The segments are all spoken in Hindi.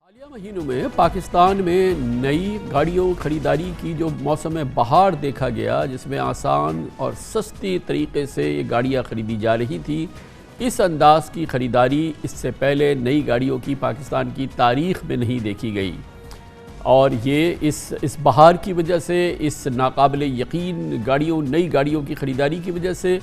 हालिया महीनों में पाकिस्तान में नई गाड़ियों खरीदारी की जो मौसम बहार देखा गया, जिसमें आसान और सस्ती तरीके से ये गाड़ियाँ खरीदी जा रही थी। इस अंदाज की ख़रीदारी इससे पहले नई गाड़ियों की पाकिस्तान की तारीख़ में नहीं देखी गई और ये इस बहार की वजह से, इस नाकाबिले यकीन नई गाड़ियों की ख़रीदारी की वजह से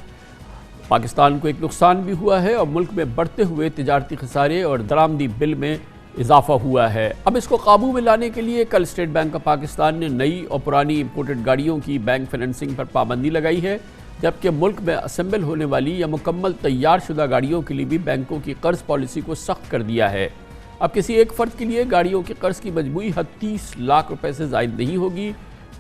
पाकिस्तान को एक नुकसान भी हुआ है और मुल्क में बढ़ते हुए तिजारती खसारे और दरामदी बिल में इजाफा हुआ है। अब इसको काबू में लाने के लिए कल स्टेट बैंक ऑफ पाकिस्तान ने नई और पुरानी इंपोर्टेड गाड़ियों की बैंक फाइनेंसिंग पर पाबंदी लगाई है, जबकि मुल्क में असेंबल होने वाली या मुकम्मल तैयार शुदा गाड़ियों के लिए भी बैंकों की कर्ज पॉलिसी को सख्त कर दिया है। अब किसी एक फ़र्द के लिए गाड़ियों के कर्ज की मजमूई हद 30 लाख रुपए से ज़ायद नहीं होगी।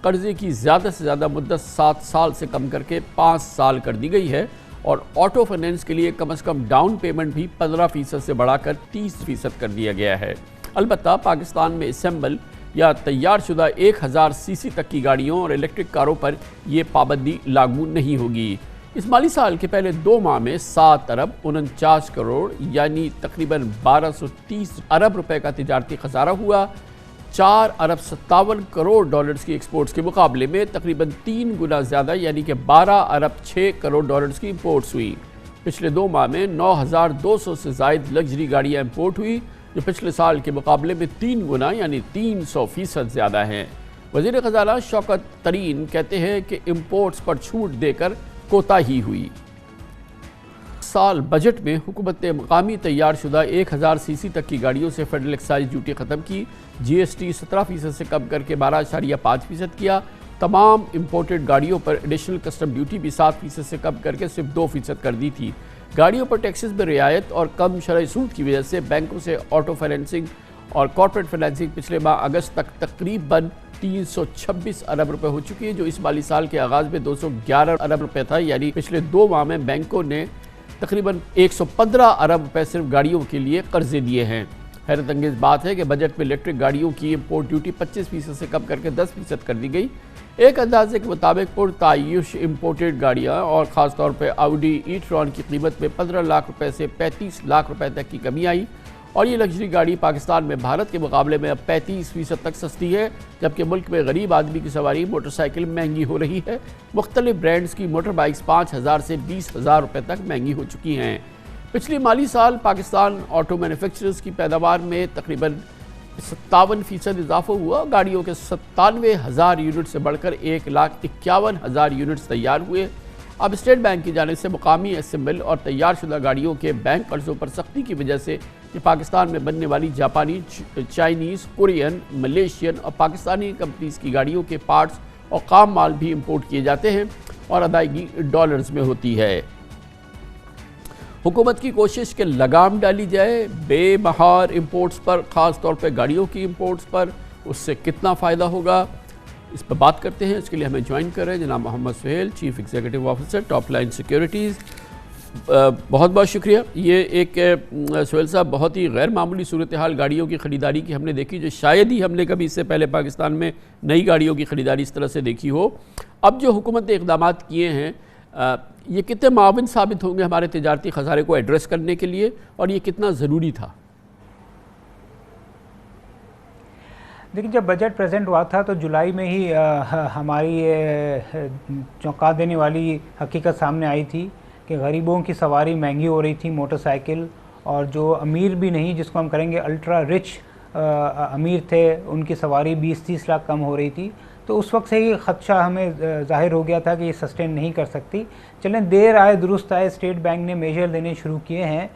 कर्जे की ज़्यादा से ज़्यादा मुद्दत 7 साल से कम करके 5 साल कर दी गई है और ऑटो फाइनेंस के लिए कम से कम डाउन पेमेंट भी 15% से बढ़ाकर 30% कर दिया गया है। अलबत्ता पाकिस्तान में असेंबल या तैयार शुदा 1000 सीसी तक की गाड़ियों और इलेक्ट्रिक कारों पर यह पाबंदी लागू नहीं होगी। इस माली साल के पहले 2 माह में 7 अरब 49 करोड़ यानी तकरीबन 1230 अरब रुपए का तिजारती खसारा हुआ। 4 अरब 57 करोड़ डॉलर्स की एक्सपोर्ट्स के मुकाबले में तकरीबन 3 गुना ज़्यादा यानी कि 12 अरब 6 करोड़ डॉलर्स की इंपोर्ट्स हुई। पिछले 2 माह में 9200 से ज़ायद लग्जरी गाड़ियाँ इंपोर्ट हुई, जो पिछले साल के मुकाबले में 3 गुना यानी 300% ज़्यादा हैं। वज़ीर ख़ज़ाना शौकत तरीन कहते हैं कि इंपोर्ट्स पर छूट देकर कोताही हुई। साल बजट में हुकूमत ने मकामी तैयार शुदा 1000 सीसी तक की गाड़ियों से फेडरल एक्साइज ड्यूटी ख़त्म की, GST 17% से कम करके 12.5% किया। तमाम इंपोर्टेड गाड़ियों पर एडिशनल कस्टम ड्यूटी भी 7% से कम करके सिर्फ 2% कर दी थी। गाड़ियों पर टैक्सेस में रियायत और कम शरई सूद की वजह से बैंकों से ऑटो फाइनेंसिंग और कॉर्पोरेट फाइनेंसिंग पिछले माह अगस्त तक तकरीबन 326 अरब रुपए हो चुकी है, जो इस माली साल के आगाज़ में 211 अरब रुपए था। यानी पिछले 2 माह में बैंकों ने तकरीबन 115 अरब रुपए सिर्फ गाड़ियों के लिए कर्जे दिए हैं। हैरत अंगेज़ बात है कि बजट में इलेक्ट्रिक गाड़ियों की इंपोर्ट ड्यूटी 25% से कम करके 10% कर दी गई। एक अंदाजे के मुताबिक पुरतायुश इंपोर्टेड गाड़ियाँ और ख़ासतौर पर ऑडी ई-ट्रॉन की कीमत में 15 लाख रुपए से 35 लाख रुपए तक की कमी आई और ये लग्जरी गाड़ी पाकिस्तान में भारत के मुकाबले में अब 35% तक सस्ती है, जबकि मुल्क में गरीब आदमी की सवारी मोटरसाइकिल महंगी हो रही है। मुख्तलिफ ब्रांड्स की मोटर बाइक्स 5000 से 20,000 रुपये तक महंगी हो चुकी हैं। पिछले माली साल पाकिस्तान ऑटो मैन्युफैक्चरर्स की पैदावार में तकरीबन 57% इजाफा हुआ। गाड़ियों के 97,000 यूनिट से बढ़कर 1,51,000 यूनिट्स तैयार हुए। अब स्टेट बैंक की जानिब से मुकामी असेंबल और तैयार शुदा गाड़ियों के बैंक कर्जों पर सख्ती की वजह से कि पाकिस्तान में बनने वाली जापानी, चाइनीज़, कोरियन, मलेशियन और पाकिस्तानी कंपनीज़ की गाड़ियों के पार्ट्स और काम माल भी इंपोर्ट किए जाते हैं और अदायगी डॉलर्स में होती है। हुकूमत की कोशिश के लगाम डाली जाए बेमहार इंपोर्ट्स पर, ख़ास तौर पर गाड़ियों की इंपोर्ट्स पर, उससे कितना फ़ायदा होगा, इस पर बात करते हैं। इसके लिए हमें ज्वाइन कर रहे हैं जनाब Mohammad Suhel, chief executive officer Top Line Securities. बहुत बहुत शुक्रिया। ये एक सुहेल साहब बहुत ही गैर मामूली सूरत हाल गाड़ियों की ख़रीदारी की हमने देखी, जो शायद ही हमने कभी इससे पहले पाकिस्तान में नई गाड़ियों की ख़रीदारी इस तरह से देखी हो। अब जो हुकूमत ने इक़दाम किए हैं, ये कितने माविन साबित होंगे हमारे तिजारती खसारे को एड्रेस करने के लिए और ये कितना ज़रूरी था? देखिए, जब बजट प्रेजेंट हुआ था तो जुलाई में ही हमारी चौंका देने वाली हकीकत सामने आई थी कि गरीबों की सवारी महंगी हो रही थी, मोटरसाइकिल, और जो अमीर भी नहीं, जिसको हम करेंगे अल्ट्रा रिच अमीर थे, उनकी सवारी 20-30 लाख कम हो रही थी। तो उस वक्त से ही ख़दशा हमें ज़ाहिर हो गया था कि ये सस्टेन नहीं कर सकती। चलें, देर आए दुरुस्त आए, स्टेट बैंक ने मेजर लेने शुरू किए हैं,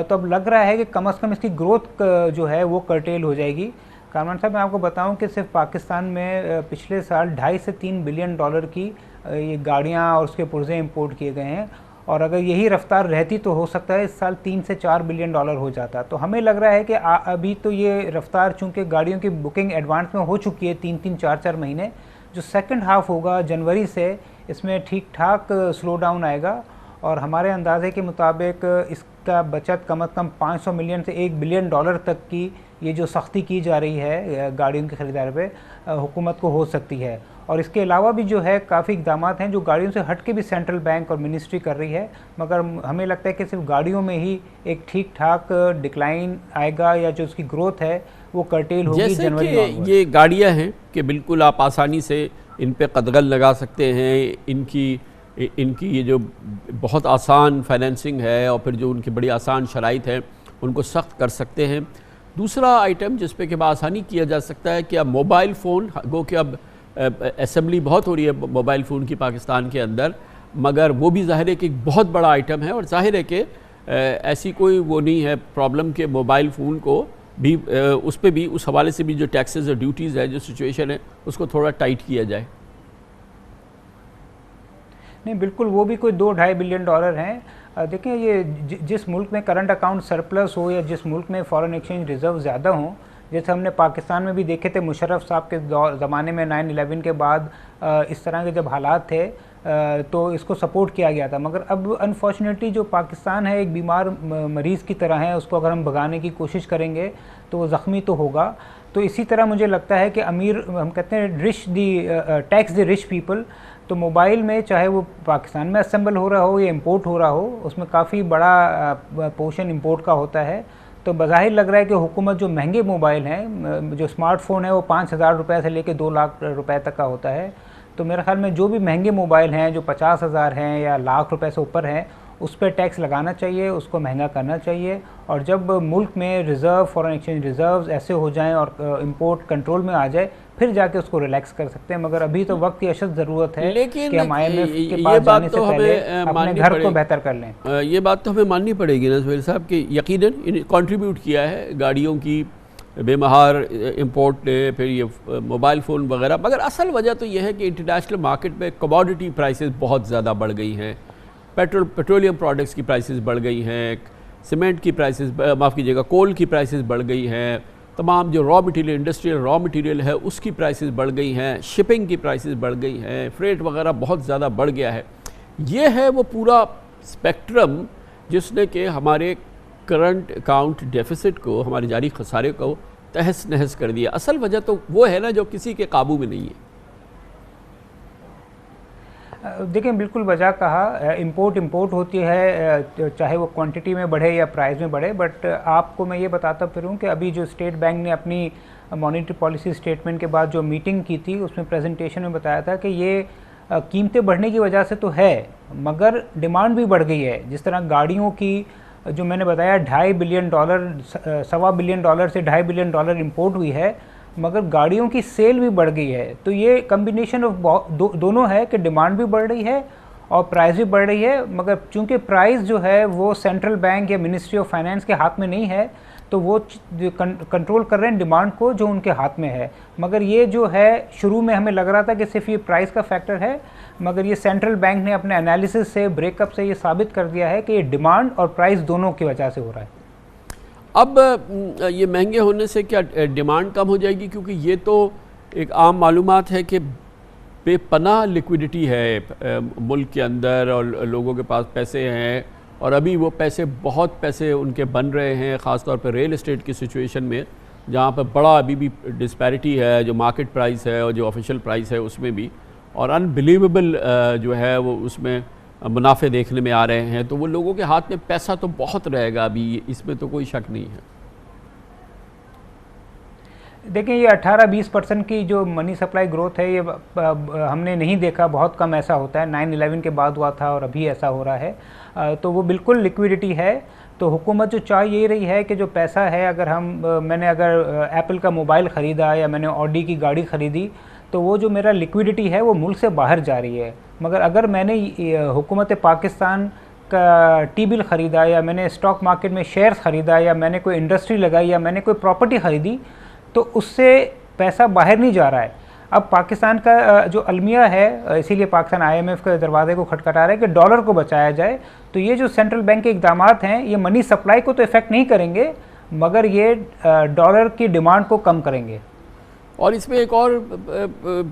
तो अब लग रहा है कि कम से कम इसकी ग्रोथ जो है वो कर्टेल हो जाएगी। कामरान साहब, मैं आपको बताऊं कि सिर्फ पाकिस्तान में पिछले साल 2.5 से 3 बिलियन डॉलर की ये गाड़ियां और उसके पुर्जे इंपोर्ट किए गए हैं, और अगर यही रफ्तार रहती तो हो सकता है इस साल 3 से 4 बिलियन डॉलर हो जाता। तो हमें लग रहा है कि अभी तो ये रफ्तार, चूँकि गाड़ियों की बुकिंग एडवांस में हो चुकी है 3-3, 4-4 महीने, जो सेकंड हाफ होगा जनवरी से, इसमें ठीक ठाक स्लो डाउन आएगा और हमारे अंदाजे के मुताबिक इसका बचत कम से कम 500 मिलियन से 1 बिलियन डॉलर तक की ये जो सख्ती की जा रही है गाड़ियों की ख़रीदारी पे हुकूमत को हो सकती है। और इसके अलावा भी जो है काफ़ी इकदाम हैं जो गाड़ियों से हट के भी सेंट्रल बैंक और मिनिस्ट्री कर रही है, मगर हमें लगता है कि सिर्फ गाड़ियों में ही एक ठीक ठाक डिक्लाइन आएगा या जो उसकी ग्रोथ है वो कर्टेल होगी। जैसे जनवरी कि ये गाड़ियां हैं कि बिल्कुल आप आसानी से इन पे कदगल लगा सकते हैं, इनकी ये जो बहुत आसान फाइनेंसिंग है और फिर जो उनकी बड़ी आसान शराइत है उनको सख्त कर सकते हैं। दूसरा आइटम जिस पे कि आसानी किया जा सकता है कि अब मोबाइल फ़ोन, गो कि अब असेंबली बहुत हो रही है मोबाइल फ़ोन की पाकिस्तान के अंदर, मगर वो भी ज़ाहिर है कि एक बहुत बड़ा आइटम है और ज़ाहिर है कि ऐसी कोई वो नहीं है प्रॉब्लम के मोबाइल फ़ोन को भी उस पर भी उस हवाले से भी जो टैक्सेस और ड्यूटीज़ है, जो सिचुएशन है उसको थोड़ा टाइट किया जाए। नहीं, बिल्कुल वो भी कोई 2-2.5 बिलियन डॉलर हैं। देखिए ये जिस मुल्क में करंट अकाउंट सरप्लस हो या जिस मुल्क में फॉरेन एक्सचेंज रिजर्व ज़्यादा हों, जैसे हमने पाकिस्तान में भी देखे थे मुशर्रफ साहब के ज़माने में 9/11 के बाद इस तरह के जब हालात थे तो इसको सपोर्ट किया गया था। मगर अब अनफॉर्चुनेटली जो पाकिस्तान है एक बीमार मरीज़ की तरह है, उसको अगर हम भगाने की कोशिश करेंगे तो वो ज़ख्मी तो होगा। तो इसी तरह मुझे लगता है कि अमीर, हम कहते हैं टैक्स द रिच पीपल, तो मोबाइल में चाहे वो पाकिस्तान में असेंबल हो रहा हो या इंपोर्ट हो रहा हो, उसमें काफ़ी बड़ा पोर्शन इंपोर्ट का होता है। तो बज़ाहिर लग रहा है कि हुकूमत जो महंगे मोबाइल हैं, जो स्मार्टफ़ोन है वो 5,000 रुपये से लेकर 2 लाख रुपए तक का होता है, तो मेरे ख्याल में जो भी महंगे मोबाइल हैं जो 50,000 हैं या लाख रुपए से ऊपर हैं उस पर टैक्स लगाना चाहिए, उसको महंगा करना चाहिए। और जब मुल्क में रिज़र्व, फॉरेन एक्सचेंज रिज़र्व्स ऐसे हो जाएं और इंपोर्ट कंट्रोल में आ जाए, फिर जाके उसको रिलैक्स कर सकते हैं। मगर अभी तो वक्त की अशद ज़रूरत है कि हम IMF के पास जाने से पहले अपने घर को बेहतर कर लें। ये बात तो हमें माननी पड़ेगी ना सुहेल साहब कि यकीनन कंट्रीब्यूट किया है गाड़ियों की बेमहार इंपोर्ट ने, फिर ये मोबाइल फ़ोन वगैरह, मगर असल वजह तो यह है कि इंटरनेशनल मार्केट में कमोडिटी प्राइसेस बहुत ज़्यादा बढ़ गई हैं। पेट्रोलियम प्रोडक्ट्स की प्राइसेस बढ़ गई हैं, सीमेंट की प्राइसेस, माफ़ कीजिएगा, कोल की प्राइसेस बढ़ गई हैं, तमाम जो raw material, industrial raw material है उसकी प्राइसेस बढ़ गई हैं, शिपिंग की प्राइसेस बढ़ गई हैं, फ्रेट वगैरह बहुत ज़्यादा बढ़ गया है। ये है वो पूरा स्पेक्ट्रम जिसने कि हमारे करंट अकाउंट डेफिसिट को, हमारे जारी खसारे को तहस नहस कर दिया। असल वजह तो वो है ना जो किसी के काबू में नहीं है। देखें, बिल्कुल वजह कहा, इंपोर्ट होती है, चाहे वो क्वांटिटी में बढ़े या प्राइस में बढ़े। बट आपको मैं ये बताता फिरूं कि अभी जो स्टेट बैंक ने अपनी मॉनेटरी पॉलिसी स्टेटमेंट के बाद जो मीटिंग की थी उसमें प्रेजेंटेशन में बताया था कि ये कीमतें बढ़ने की वजह से तो है, मगर डिमांड भी बढ़ गई है। जिस तरह गाड़ियों की जो मैंने बताया $2.5 बिलियन, $1.25 बिलियन से $2.5 बिलियन इंपोर्ट हुई है, मगर गाड़ियों की सेल भी बढ़ गई है। तो ये कम्बिनेशन ऑफ दोनों है कि डिमांड भी बढ़ रही है और प्राइस भी बढ़ रही है। मगर चूंकि प्राइस जो है वो सेंट्रल बैंक या मिनिस्ट्री ऑफ फाइनेंस के हाथ में नहीं है, तो वो कंट्रोल कर रहे हैं डिमांड को जो उनके हाथ में है। मगर ये जो है, शुरू में हमें लग रहा था कि सिर्फ ये प्राइस का फैक्टर है, मगर ये सेंट्रल बैंक ने अपने एनालिसिस से, ब्रेकअप से ये साबित कर दिया है कि ये डिमांड और प्राइस दोनों की वजह से हो रहा है। अब ये महंगे होने से क्या डिमांड कम हो जाएगी? क्योंकि ये तो एक आम मालूमात है कि बेपनाह लिक्विडिटी है मुल्क के अंदर और लोगों के पास पैसे हैं, और अभी वो बहुत पैसे उनके बन रहे हैं, ख़ास तौर पर रियल एस्टेट की सिचुएशन में, जहाँ पर बड़ा अभी भी डिस्पैरिटी है, जो मार्केट प्राइस है और जो ऑफिशियल प्राइस है उसमें भी, और अनबिलीवेबल जो है वो उसमें मुनाफे देखने में आ रहे हैं। तो वो लोगों के हाथ में पैसा तो बहुत रहेगा अभी, इसमें तो कोई शक नहीं है। देखें, ये 18-20% की जो मनी सप्लाई ग्रोथ है, ये हमने नहीं देखा, बहुत कम ऐसा होता है। 9/11 के बाद हुआ था और अभी ऐसा हो रहा है, तो वो बिल्कुल लिक्विडिटी है। तो हुकूमत जो चाह ये रही है कि जो पैसा है, मैंने अगर एप्पल का मोबाइल ख़रीदा या मैंने ऑडी की गाड़ी ख़रीदी, तो वो जो मेरा लिक्विडिटी है वो मुल्क से बाहर जा रही है। मगर अगर मैंने हुकूमत पाकिस्तान का टी बिल ख़रीदा या मैंने स्टॉक मार्केट में शेयर्स ख़रीदा या मैंने कोई इंडस्ट्री लगाई या मैंने कोई प्रॉपर्टी ख़रीदी, तो उससे पैसा बाहर नहीं जा रहा है। अब पाकिस्तान का जो अलमिया है, इसीलिए पाकिस्तान IMF के दरवाजे को खटखटा रहा है कि डॉलर को बचाया जाए। तो ये जो सेंट्रल बैंक के इक़दाम हैं, ये मनी सप्लाई को तो इफ़ेक्ट नहीं करेंगे, मगर ये डॉलर की डिमांड को कम करेंगे। और इसमें एक और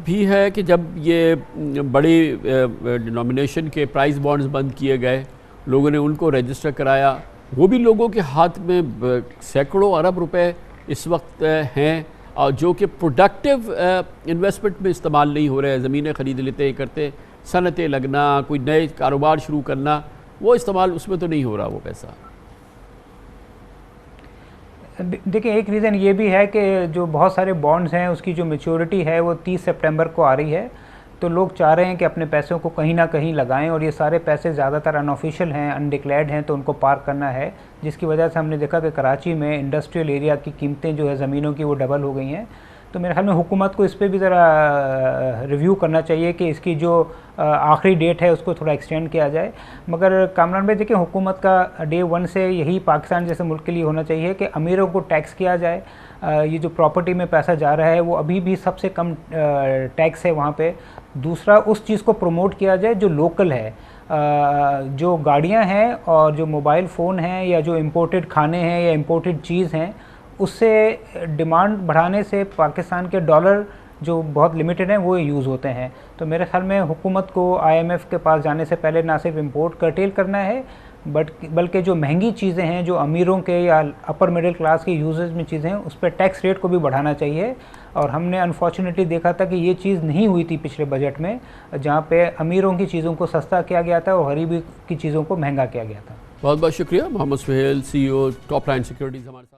भी है कि जब ये बड़ी डिनोमिनेशन के प्राइस बॉन्ड्स बंद किए गए, लोगों ने उनको रजिस्टर कराया, वो भी लोगों के हाथ में सैकड़ों अरब रुपए इस वक्त हैं। जो कि प्रोडक्टिव इन्वेस्टमेंट में इस्तेमाल नहीं हो रहे हैं, ज़मीनें ख़रीद लेते करते, सनतें लगना, कोई नए कारोबार शुरू करना, वो इस्तेमाल उसमें तो नहीं हो रहा वो पैसा। देखिए, एक रीज़न ये भी है कि जो बहुत सारे बॉन्ड्स हैं उसकी जो मैच्योरिटी है वो 30 सितंबर को आ रही है, तो लोग चाह रहे हैं कि अपने पैसों को कहीं ना कहीं लगाएं, और ये सारे पैसे ज़्यादातर अनऑफिशियल हैं, अनडिक्लेयर्ड हैं, तो उनको पार्क करना है, जिसकी वजह से हमने देखा कि कराची में इंडस्ट्रियल एरिया की कीमतें जो है ज़मीनों की वो डबल हो गई हैं। तो मेरे ख्याल में हुकूमत को इस पर भी ज़रा रिव्यू करना चाहिए कि इसकी जो आखिरी डेट है उसको थोड़ा एक्सटेंड किया जाए। मगर कामरान भाई, देखिए, हुकूमत का डे 1 से यही पाकिस्तान जैसे मुल्क के लिए होना चाहिए कि अमीरों को टैक्स किया जाए। ये जो प्रॉपर्टी में पैसा जा रहा है वो अभी भी सबसे कम टैक्स है वहाँ पे। दूसरा, उस चीज़ को प्रमोट किया जाए जो लोकल है, जो गाड़ियाँ हैं और जो मोबाइल फ़ोन हैं या जो इम्पोर्टेड खाने हैं या इम्पोर्टेड चीज़ हैं, उससे डिमांड बढ़ाने से पाकिस्तान के डॉलर जो बहुत लिमिटेड हैं वो यूज़ होते हैं। तो मेरे ख्याल में हुकूमत को IMF के पास जाने से पहले ना सिर्फ इम्पोर्ट कर्टेल करना है, बल्कि जो महंगी चीज़ें हैं, जो अमीरों के या अपर मिडिल क्लास के यूजेज में चीज़ें हैं, उस पर टैक्स रेट को भी बढ़ाना चाहिए। और हमने अनफॉर्चुनेटली देखा था कि ये चीज़ नहीं हुई थी पिछले बजट में, जहाँ पे अमीरों की चीज़ों को सस्ता किया गया था और गरीबी की चीज़ों को महंगा किया गया था। बहुत बहुत शुक्रिया। Mohammad Suhel, CEO Top Line Securities हमारे साथ।